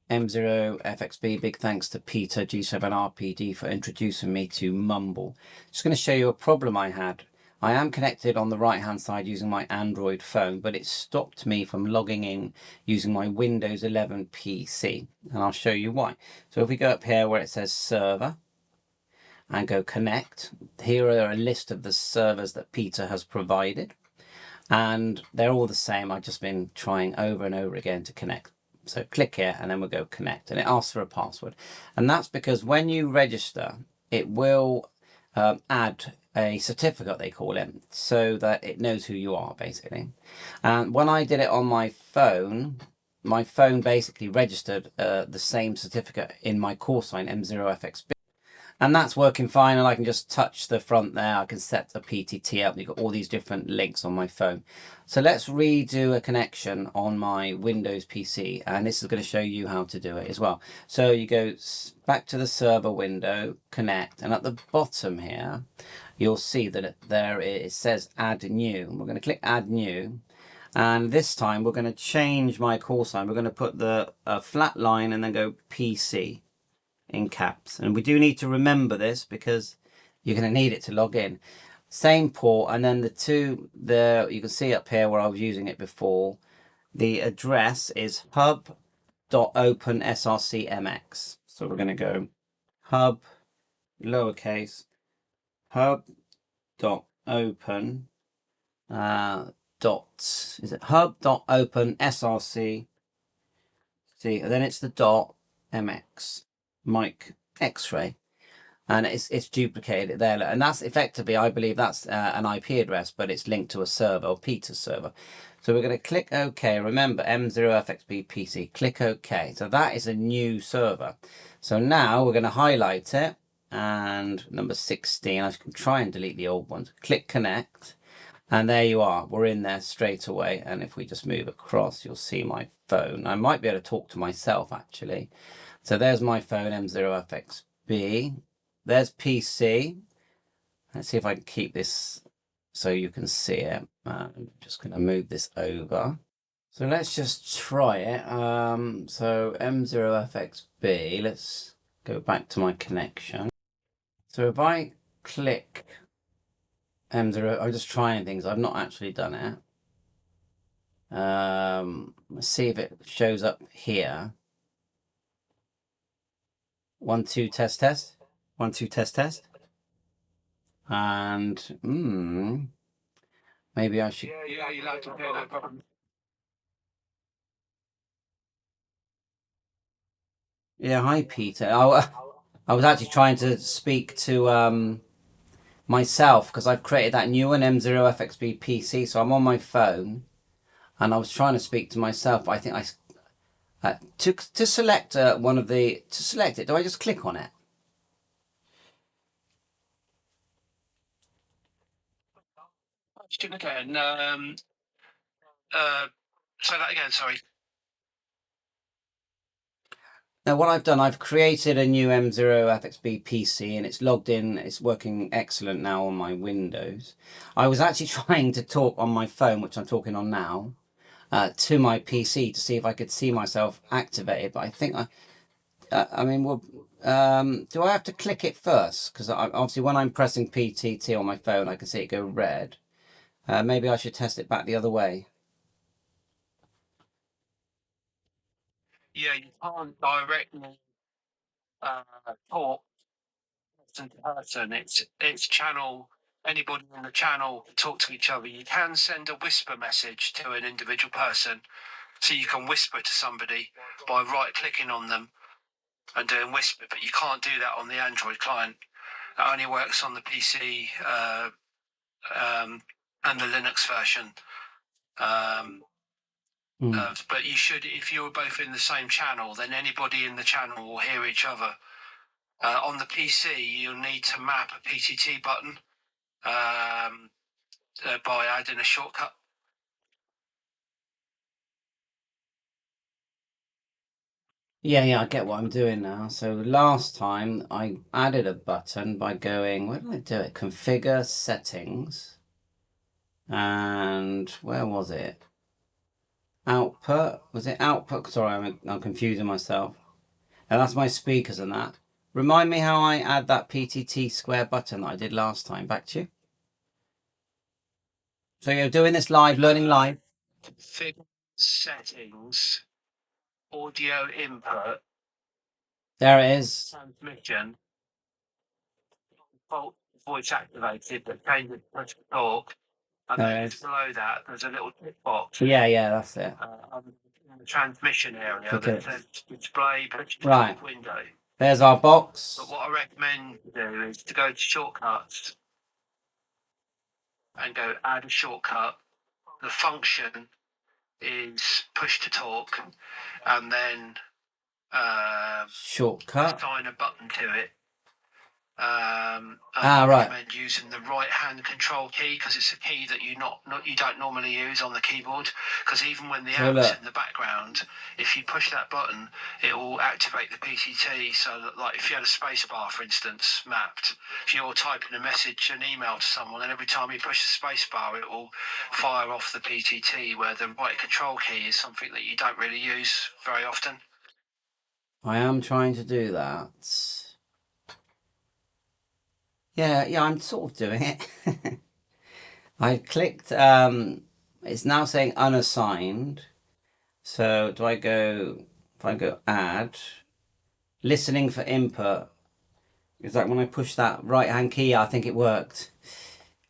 M0FXB. Big thanks to Peter G7RPD for introducing me to Mumble. Just going to show you a problem I had. I am connected on the right hand side using my Android phone, but it stopped me from logging in using my Windows 11 PC, and I'll show you why. So if we go up here where it says server and go connect, here are a list of the servers that Peter has provided, and they're all the same. I've just been trying over and over again to connect. So click here and then we'll go connect, and it asks for a password, and that's because when you register it will add a certificate, they call it, so that it knows who you are basically. And when I did it on my phone basically registered the same certificate in my call sign M0FXB. And that's working fine, and I can just touch the front there. I can set the PTT up. You've got all these different links on my phone. So let's redo a connection on my Windows PC, and this is going to show you how to do it as well. So you go back to the server window, connect, and at the bottom here, you'll see that it says add new. And we're going to click add new. And this time we're going to change my call sign. We're going to put the flat line and then go PC in caps, and we do need to remember this because you're going to need it to log in. Same port, and then you can see up here where I was using it before, the address is hub.open_srcmx. So we're going to go hub lowercase hub.open is it hub.open_src, see, and then it's the .mx, Mike X-ray, and it's duplicated there, and that's effectively, I believe that's an IP address, but it's linked to a server, or Peter's server. So we're going to click OK. Remember, M0FXB PC, click OK. So that is a new server. So now we're going to highlight it, and number 16, I can try and delete the old ones. Click connect, and there you are. We're in there straight away. And if we just move across, you'll see my phone. I might be able to talk to myself actually. So there's my phone, M0FXB. There's PC. Let's see if I can keep this so you can see it. I'm just going to move this over. So let's just try it. So M0FXB, let's go back to my connection. So if I click M0, I'm just trying things. I've not actually done it. Let's see if it shows up here. 1 2 test 1 2 test, and maybe I should. Yeah, you like to hear that problem. Yeah, hi Peter. I was actually trying to speak to myself because I've created that new one, M0FXB PC. So I'm on my phone, and I was trying to speak to myself. But I think to select one of the to select it. Do I just click on it? Again, say that again, sorry. Now what I've done, I've created a new M0FXB PC, and it's logged in. It's working excellent now on my Windows. I was actually trying to talk on my phone, which I'm talking on now, to my PC to see if I could see myself activated. But I think I mean, well, do I have to click it first? Because obviously when I'm pressing PTT on my phone, I can see it go red. Maybe I should test it back the other way. Yeah, you can't directly talk person to person. It's channel. Anybody in the channel talk to each other. You can send a whisper message to an individual person, so you can whisper to somebody by right-clicking on them and doing whisper, but you can't do that on the Android client. It only works on the PC and the Linux version. But you should, if you were both in the same channel, then anybody in the channel will hear each other. On the PC, you'll need to map a PTT button by adding a shortcut. Yeah, I get what I'm doing now. So last time I added a button by going, where did I do it? Configure settings. And where was it? output. Was it output? Sorry, I'm confusing myself. And that's my speakers and that. Remind me how I add that PTT square button that I did last time. Back to you. So you're doing this live, learning live. Configure settings, audio input, There it is. transmission, default voice activated, but change it to push to talk. And There then it just is. below that, there's a little tick box Yeah, that's it. in the transmission area Okay. that says display push to Right. talk window. There's our box. But what I recommend to do is to go to shortcuts and go add a shortcut. The function is push to talk, and then Shortcut. assign a button to it. And Ah, I right. recommend using the right hand control key because it's a key that you don't normally use on the keyboard. Because even when the So app's look. in the background, if you push that button, it will activate the PTT. So that, like, if you had a space bar, for instance, mapped, if you're typing a message, an email to someone, and every time you push the space bar, it will fire off the PTT. Where the right control key is something that you don't really use very often. I am trying to do that. Yeah, I'm sort of doing it. I clicked, it's now saying unassigned. So if I go add, listening for input, is that when I push that right hand key, I think it worked.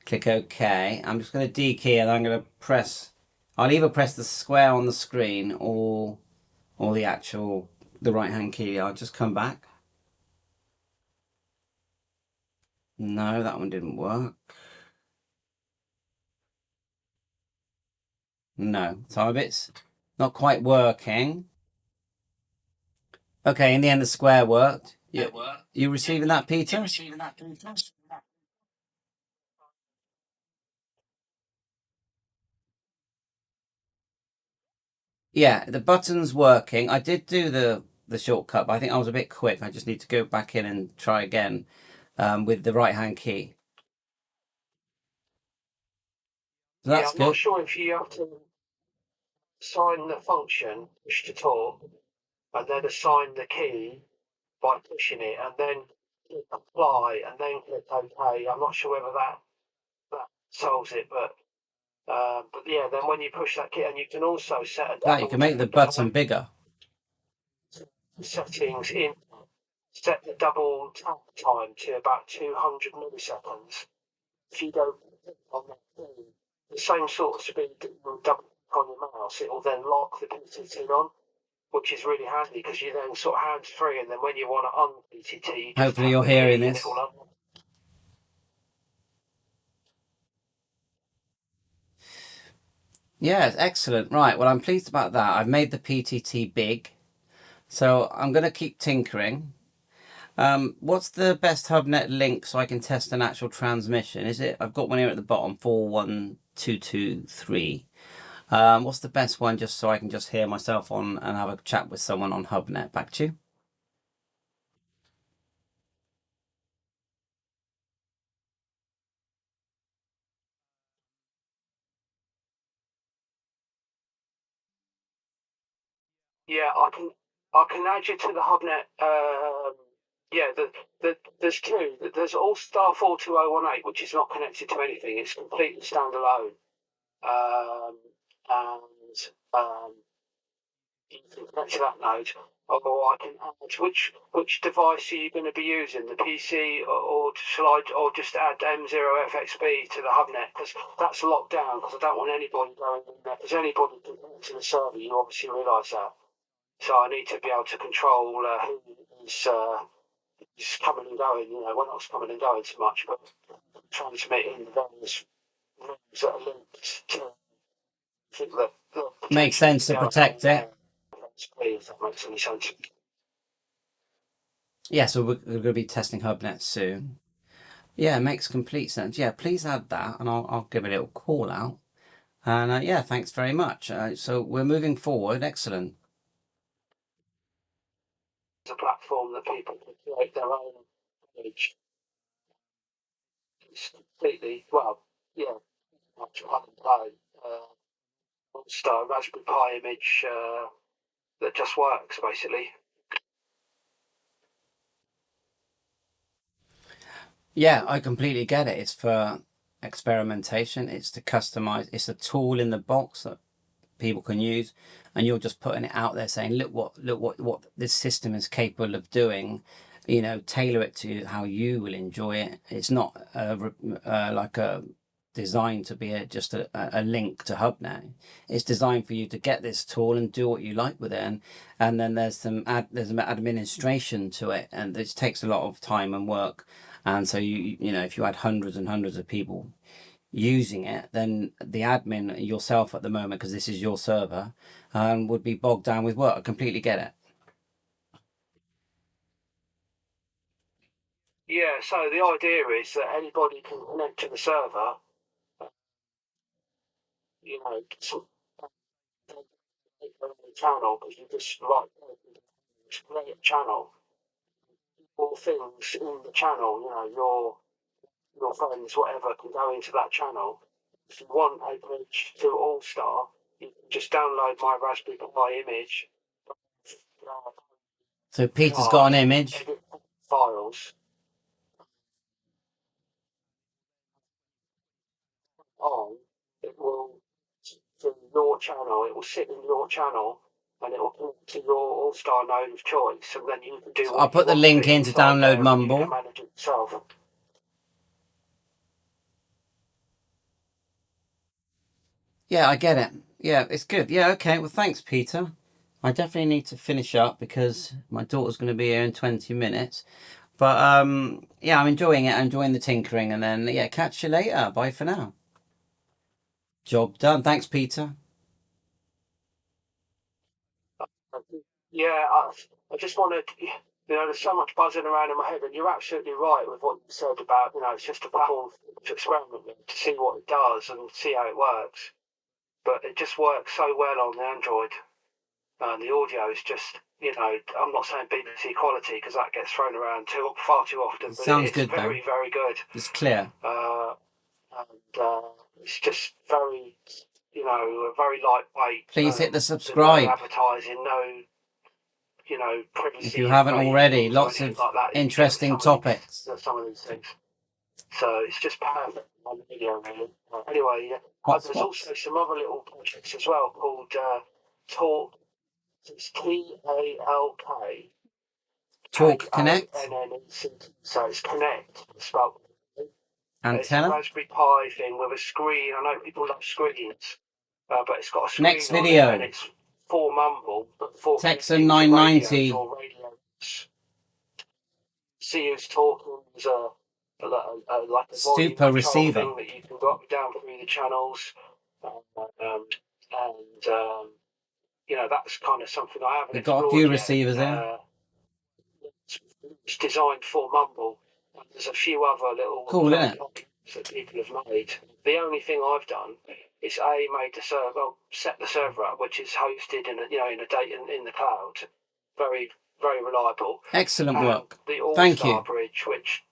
Click OK. I'm just going to D key and I'm going to press, I'll either press the square on the screen or the right hand key. I'll just come back. No, that one didn't work. No, so it's not quite working. Okay, in the end, the square worked. You receiving that, Peter? Yeah, the button's working. I did do the shortcut, but I think I was a bit quick. I just need to go back in and try again with the right hand key. So that's I'm not sure if you have to assign the function push to talk and then assign the key by pushing it and then click apply and then click OK. I'm not sure whether that solves it, but yeah, then when you push that key, and you can also set a that you can make the button bigger. settings in, set the double tap time to about 200 milliseconds. If you go on that key, the same sort of speed that you will double on your mouse, it will then lock the PTT on, which is really handy because you then sort of hands free, and then when you want to un-PTT, Hopefully you're hearing this. Yeah, excellent. Right, well, I'm pleased about that. I've made the PTT big, so I'm going to keep tinkering. What's the best HubNet link so I can test an actual transmission? Is it? I've got one here at the bottom, 41223. What's the best one just so I can just hear myself on and have a chat with someone on HubNet? Back to you. Yeah, I can add you to the HubNet. Yeah, there's two. There's All Star 42018, which is not connected to anything. It's completely standalone. And you can connect to that node. Or I can add which device are you going to be using, the PC or shall I or just add M0FXB to the HubNet because that's locked down because I don't want anybody going in there. If there's anybody connecting to the server, you obviously realise that. So I need to be able to control who is coming and going. You know, we're not coming and going so much, but transmitting the various rooms that are linked to that. Makes sense to protect it. If that makes any sense. Yeah, so we're going to be testing HubNet soon. Yeah, it makes complete sense. Yeah, please add that, and I'll give it a little call out. And yeah, thanks very much. So we're moving forward. Excellent. It's a platform that people can create their own page. It's completely, well, yeah, much plug and play. All-Star Raspberry Pi image that just works, basically. Yeah, I completely get it. It's for experimentation. It's to customize. It's a tool in the box that people can use, and you're just putting it out there saying, look what this system is capable of doing. You know, tailor it to how you will enjoy it. It's not like a designed to be just a link to Hub now. It's designed for you to get this tool and do what you like with it, and then there's some administration to it, and this takes a lot of time and work. And so you know, if you had hundreds and hundreds of people using it, then the admin yourself at the moment, because this is your server, would be bogged down with work. I completely get it. Yeah, so the idea is that anybody can connect to the server, you know, channel, because you just create a channel, all things in the channel, you know, your friends, whatever, can go into that channel. If you want a bridge to All-Star, you can just download my Raspberry Pi image. So Peter's got an image. Edit files on. It will to your channel. It will sit in your channel, and it will connect to your All-Star node of choice, and then you can do. So what I'll put the link in to download Mumble. You can manage it yourself. Yeah, I get it. Yeah, it's good. Yeah, okay. Well, thanks, Peter. I definitely need to finish up because my daughter's going to be here in 20 minutes. But yeah, I'm enjoying it. I'm enjoying the tinkering, and then yeah, catch you later. Bye for now. Job done. Thanks, Peter. Yeah, I just wanted, you know, there's so much buzzing around in my head, and you're absolutely right with what you said about, you know, it's just a platform to experiment with, to see what it does and see how it works. But it just works so well on the Android. And the audio is just, you know, I'm not saying BBC quality because that gets thrown around far too often, but Sounds it's good, very, though. very good. It's clear. And it's just very, you know, very lightweight. Please hit the No subscribe. advertising, no, you know, privacy. If you haven't already, ratings or lots anything of like that you get with interesting topics. some of these things. So it's just perfect on video, really. Anyway, there's also some other little projects as well called Talk. It's TALK. Talk Connect. So it's Connect. Spelled. It's a Antenna. Raspberry Pi thing with a screen. I know people love screens, but it's got a screen Next on video. it, and it's for Mumble, but for Texan 990. radios. See who's talking is like a Super receiver thing that you can go up and down through the channels, and you know, that's kind of something I haven't. We've got a few yet. receivers here. It's designed for Mumble, and there's a few other little cool, isn't it? that people have made. The only thing I've done is made the server, set the server up, which is hosted in the cloud, very, very reliable. Excellent work. The Thank All-Star you. bridge, which